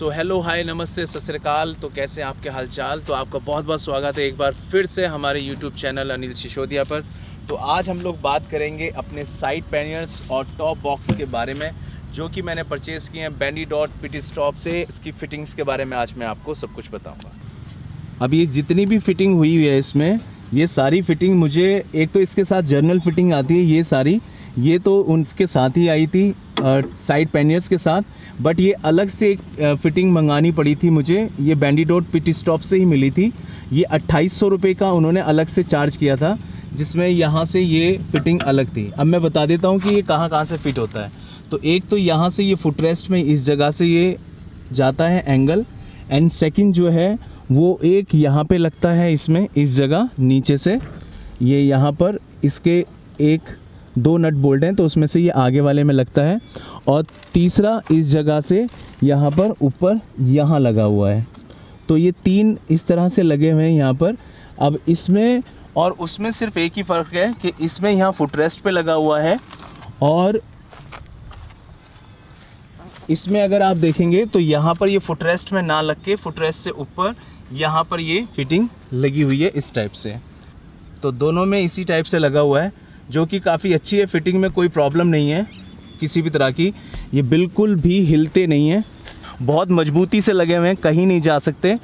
So hello hi नमस्ते सत श्री अकाल। तो कैसे हैं आपके हालचाल। तो आपका बहुत बहुत स्वागत है एक बार फिर से हमारे यूट्यूब चैनल अनिल सिसोदिया पर। तो आज हम लोग बात करेंगे अपने साइड पैनियर्स और टॉप बॉक्स के बारे में जो कि मैंने परचेज़ किए हैं बैंडी डॉट पिटस्टॉप से। इसकी फ़िटिंग्स के बारे में आज मैं आपको सब कुछ बताऊँगा। अब ये जितनी भी फिटिंग हुई है इसमें, ये सारी फिटिंग मुझे एक तो इसके साथ जर्नल फिटिंग आती है, ये सारी ये तो उनके साथ ही आई थी साइड पैनियर्स के साथ, बट ये अलग से एक फ़िटिंग मंगानी पड़ी थी मुझे। ये बैंडी डॉट पिटस्टॉप से ही मिली थी। ये 2800 रुपये का उन्होंने अलग से चार्ज किया था, जिसमें यहाँ से ये फ़िटिंग अलग थी। अब मैं बता देता हूँ कि ये कहाँ कहाँ से फ़िट होता है। तो एक तो यहाँ से ये फुटरेस्ट में इस जगह से ये जाता है एंगल, एंड सेकंड जो है वो एक यहाँ पे लगता है इसमें, इस जगह नीचे से ये यहाँ पर इसके एक दो नट बोल्ट हैं, तो उसमें से ये आगे वाले में लगता है, और तीसरा इस जगह से यहाँ पर ऊपर यहाँ लगा हुआ है। तो ये तीन इस तरह से लगे हुए हैं यहाँ पर। अब इसमें और उसमें सिर्फ एक ही फ़र्क है कि इसमें यहाँ फुटरेस्ट पे लगा हुआ है, और इसमें अगर आप देखेंगे तो यहाँ पर ये फुटरेस्ट में ना लग के फुटरेस्ट से ऊपर यहाँ पर ये फिटिंग लगी हुई है इस टाइप से। तो दोनों में इसी टाइप से लगा हुआ है, जो कि काफ़ी अच्छी है। फिटिंग में कोई प्रॉब्लम नहीं है किसी भी तरह की। ये बिल्कुल भी हिलते नहीं हैं, बहुत मजबूती से लगे हुए हैं, कहीं नहीं जा सकते।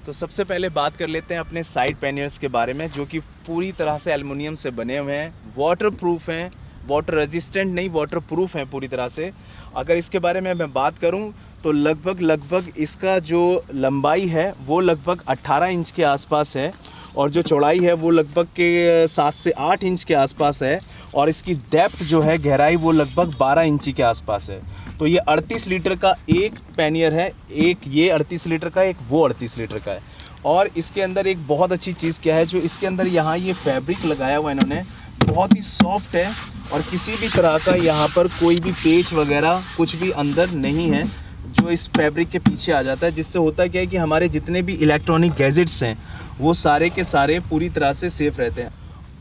तो सबसे पहले बात कर लेते हैं अपने साइड पैनियर्स के बारे में, जो कि पूरी तरह से एल्युमिनियम से बने हुए हैं, वाटर प्रूफ हैं, वाटर रेजिस्टेंट नहीं वाटर प्रूफ हैं पूरी तरह से। अगर इसके बारे में मैं बात करूं तो लगभग इसका जो लंबाई है वो लगभग 18 इंच के आसपास है, और जो चौड़ाई है वो लगभग के 7 से 8 इंच के आसपास है, और इसकी डेप्थ जो है गहराई वो लगभग 12 इंची के आसपास है। तो ये 38 लीटर का एक पैनियर है, एक ये 38 लीटर का, एक वो 38 लीटर का है। और इसके अंदर एक बहुत अच्छी चीज़ क्या है, जो इसके अंदर यहाँ ये फैब्रिक लगाया हुआ है इन्होंने, बहुत ही सॉफ्ट है, और किसी भी तरह का यहाँ पर कोई भी पेच वगैरह कुछ भी अंदर नहीं है जो इस फैब्रिक के पीछे आ जाता है, जिससे होता क्या है कि हमारे जितने भी इलेक्ट्रॉनिक गैजेट्स हैं वो सारे के सारे पूरी तरह से सेफ़ रहते हैं।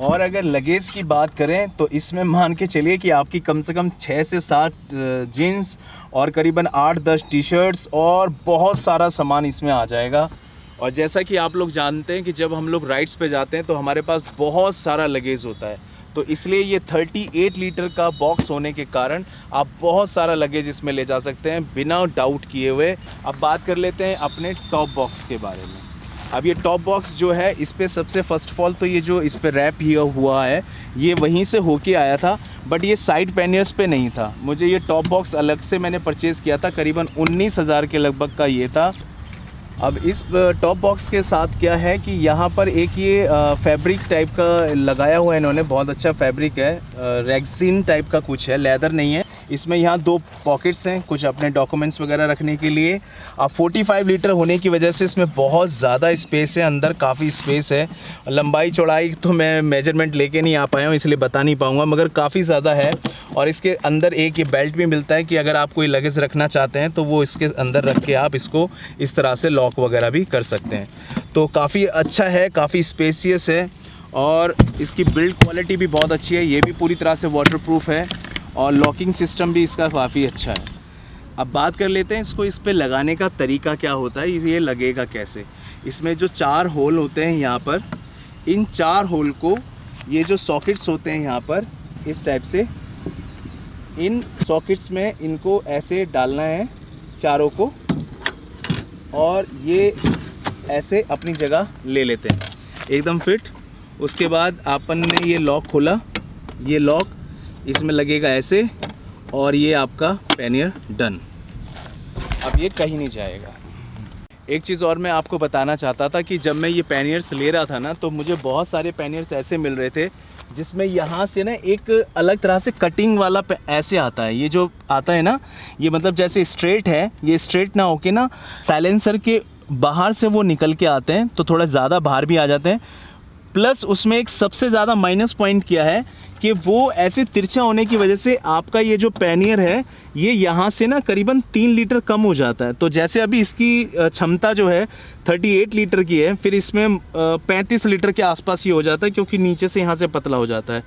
और अगर लगेज की बात करें तो इसमें मान के चलिए कि आपकी कम से कम 6 से 7 जीन्स और करीबन 8-10 टी शर्ट्स और बहुत सारा सामान इसमें आ जाएगा। और जैसा कि आप लोग जानते हैं कि जब हम लोग राइड्स पे जाते हैं तो हमारे पास बहुत सारा लगेज होता है, तो इसलिए ये 38 लीटर का बॉक्स होने के कारण आप बहुत सारा लगेज इसमें ले जा सकते हैं बिना डाउट किए हुए। अब बात कर लेते हैं अपने टॉप बॉक्स के बारे में। अब ये टॉप बॉक्स जो है, इस पे सबसे फ़र्स्ट ऑफ ऑल तो ये जो इस पे रैप हुआ है ये वहीं से होके आया था, बट ये साइड पैनियर्स पे नहीं था। मुझे ये टॉप बॉक्स अलग से मैंने परचेज़ किया था, करीबन 19,000 के लगभग का ये था। अब इस टॉप बॉक्स के साथ क्या है कि यहाँ पर एक ये फैब्रिक टाइप का लगाया हुआ है इन्होंने, बहुत अच्छा फैब्रिक है, रेक्सिन टाइप का कुछ है, लेदर नहीं है। इसमें यहाँ 2 पॉकेट्स हैं कुछ अपने डॉक्यूमेंट्स वगैरह रखने के लिए। अब 45 लीटर होने की वजह से इसमें बहुत ज़्यादा स्पेस है, अंदर काफ़ी स्पेस है। लंबाई चौड़ाई तो मैं मेजरमेंट लेके नहीं आ पाया हूँ इसलिए बता नहीं पाऊँगा, मगर काफ़ी ज़्यादा है। और इसके अंदर एक ये बेल्ट भी मिलता है कि अगर आप कोई लगेज रखना चाहते हैं तो वो इसके अंदर रख के आप इसको इस तरह से लॉक वगैरह भी कर सकते हैं। तो काफ़ी अच्छा है, काफ़ी स्पेसियस है, और इसकी बिल्ड क्वालिटी भी बहुत अच्छी है। ये भी पूरी तरह से वाटरप्रूफ है, और लॉकिंग सिस्टम भी इसका काफ़ी अच्छा है। अब बात कर लेते हैं इसको इस पे लगाने का तरीका क्या होता है, ये लगेगा कैसे। इसमें जो 4 होल होते हैं यहाँ पर, इन 4 होल को ये जो सॉकेट्स होते हैं यहाँ पर इस टाइप से, इन सॉकेट्स में इनको ऐसे डालना है चारों को, और ये ऐसे अपनी जगह ले लेते हैं एकदम फिट। उसके बाद अपन ने ये लॉक खोला, ये लॉक इसमें लगेगा ऐसे, और ये आपका पैनियर डन। अब ये कहीं नहीं जाएगा। एक चीज़ और मैं आपको बताना चाहता था कि जब मैं ये पैनियर्स ले रहा था ना, तो मुझे बहुत सारे पैनियर्स ऐसे मिल रहे थे जिसमें यहाँ से ना एक अलग तरह से कटिंग वाला ऐसे आता है। ये जो आता है ना, ये मतलब जैसे स्ट्रेट है, ये स्ट्रेट ना होके ना साइलेंसर के बाहर से वो निकल के आते हैं, तो थोड़ा ज़्यादा बाहर भी आ जाते हैं। प्लस उसमें एक सबसे ज़्यादा माइनस पॉइंट क्या है कि वो ऐसे तिरछा होने की वजह से आपका ये जो पैनियर है ये यहाँ से ना करीबन 3 लीटर कम हो जाता है। तो जैसे अभी इसकी क्षमता जो है 38 लीटर की है, फिर इसमें 35 लीटर के आसपास ही हो जाता है, क्योंकि नीचे से यहाँ से पतला हो जाता है।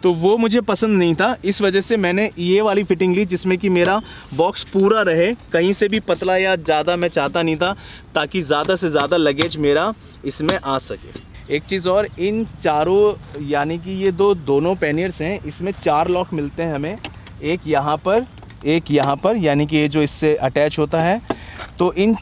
तो वो मुझे पसंद नहीं था, इस वजह से मैंने ये वाली फिटिंग ली जिसमें कि मेरा बॉक्स पूरा रहे, कहीं से भी पतला या ज़्यादा मैं चाहता नहीं था, ताकि ज़्यादा से ज़्यादा लगेज मेरा इसमें आ सके। एक चीज़ और, इन चारों यानी कि ये दोनों पैनियर्स हैं, इसमें 4 लॉक मिलते हैं हमें, एक यहाँ पर, यानी कि ये जो इससे अटैच होता है। तो इन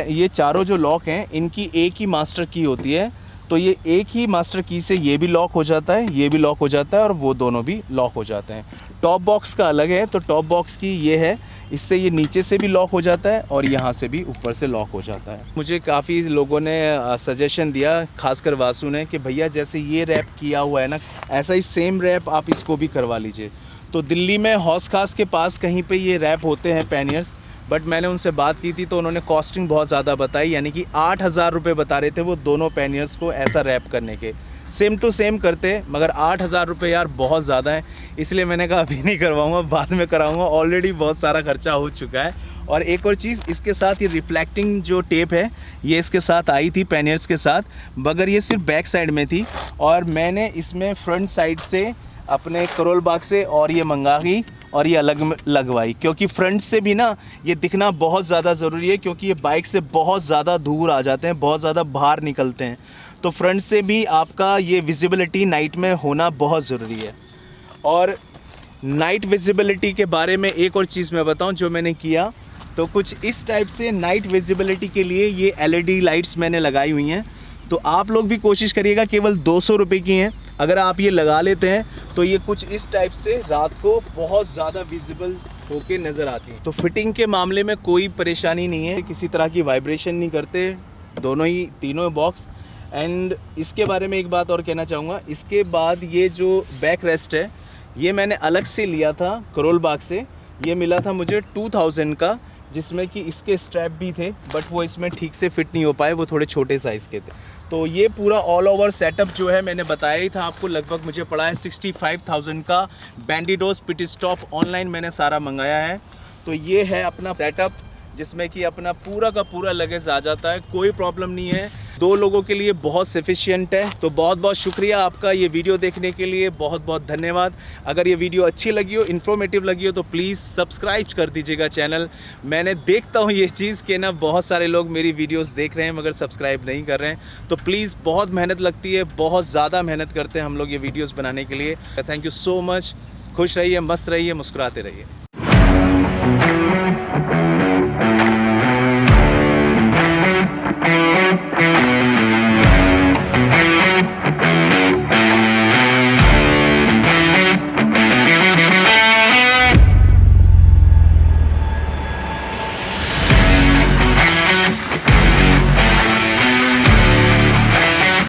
ये चारों जो लॉक हैं इनकी एक ही मास्टर की होती है, तो ये एक ही मास्टर की से ये भी लॉक हो जाता है, ये भी लॉक हो जाता है और वो दोनों भी लॉक हो जाते हैं। टॉप बॉक्स का अलग है, तो टॉप बॉक्स की ये है, इससे ये नीचे से भी लॉक हो जाता है और यहाँ से भी ऊपर से लॉक हो जाता है। मुझे काफ़ी लोगों ने सजेशन दिया, खासकर वासु ने, कि भैया जैसे ये रैप किया हुआ है ना, ऐसा ही सेम रैप आप इसको भी करवा लीजिए। तो दिल्ली में हौस खास के पास कहीं पे ये रैप होते हैं पैनियर्स, बट मैंने उनसे बात की थी तो उन्होंने कॉस्टिंग बहुत ज़्यादा बताई, यानी कि 8,000 रुपये बता रहे थे वो दोनों पैनियर्स को ऐसा रैप करने के। सेम टू सेम करते, मगर 8,000 रुपये यार बहुत ज़्यादा है, इसलिए मैंने कहा अभी नहीं करवाऊँगा, बाद में कराऊँगा, ऑलरेडी बहुत सारा खर्चा हो चुका है। और एक और चीज़, इसके साथ ये रिफ्लेक्टिंग जो टेप है ये इसके साथ आई थी पैनियर्स के साथ, मगर ये सिर्फ बैक साइड में थी और मैंने इसमें फ्रंट साइड से अपने करोल बाग से और ये मंगा गई और ये अलग लगवाई, क्योंकि फ्रंट से भी ना ये दिखना बहुत ज़्यादा ज़रूरी है, क्योंकि ये बाइक से बहुत ज़्यादा दूर आ जाते हैं, बहुत ज़्यादा बाहर निकलते हैं, तो फ्रंट से भी आपका ये विजिबिलिटी नाइट में होना बहुत ज़रूरी है। और नाइट विजिबिलिटी के बारे में एक और चीज़ मैं बताऊं जो मैंने किया, तो कुछ इस टाइप से नाइट विजिबिलिटी के लिए ये LED लाइट्स मैंने लगाई हुई हैं। तो आप लोग भी कोशिश करिएगा, केवल 200 रुपये की हैं, अगर आप ये लगा लेते हैं तो ये कुछ इस टाइप से रात को बहुत ज़्यादा विजिबल होके नज़र आती है। तो फिटिंग के मामले में कोई परेशानी नहीं है, किसी तरह की वाइब्रेशन नहीं करते तीनों बॉक्स। एंड इसके बारे में एक बात और कहना चाहूँगा, इसके बाद ये जो बैक रेस्ट है ये मैंने अलग से लिया था करोल बाग से, ये मिला था मुझे 2000 का, जिसमें कि इसके स्ट्रैप भी थे, बट वो इसमें ठीक से फिट नहीं हो पाए, वो थोड़े छोटे साइज़ के थे। तो ये पूरा ऑल ओवर सेटअप जो है मैंने बताया ही था आपको, लगभग मुझे पड़ा है 65,000 का। बैंडिडोज पिट स्टॉप ऑनलाइन मैंने सारा मंगाया है। तो ये है अपना सेटअप, जिसमें कि अपना पूरा का पूरा लगेज आ जाता है, कोई प्रॉब्लम नहीं है, 2 लोगों के लिए बहुत सफिशिएंट है। तो बहुत बहुत शुक्रिया आपका ये वीडियो देखने के लिए, बहुत बहुत धन्यवाद। अगर ये वीडियो अच्छी लगी हो, इन्फॉर्मेटिव लगी हो, तो प्लीज़ सब्सक्राइब कर दीजिएगा चैनल। मैंने देखता हूँ ये चीज़ कि ना बहुत सारे लोग मेरी वीडियोस देख रहे हैं मगर सब्सक्राइब नहीं कर रहे हैं, तो प्लीज़, बहुत मेहनत लगती है, बहुत ज़्यादा मेहनत करते हैं हम लोग ये वीडियोज़ बनाने के लिए। Thank you so much. खुश रहिए, मस्त रहिए, मुस्कुराते रहिए।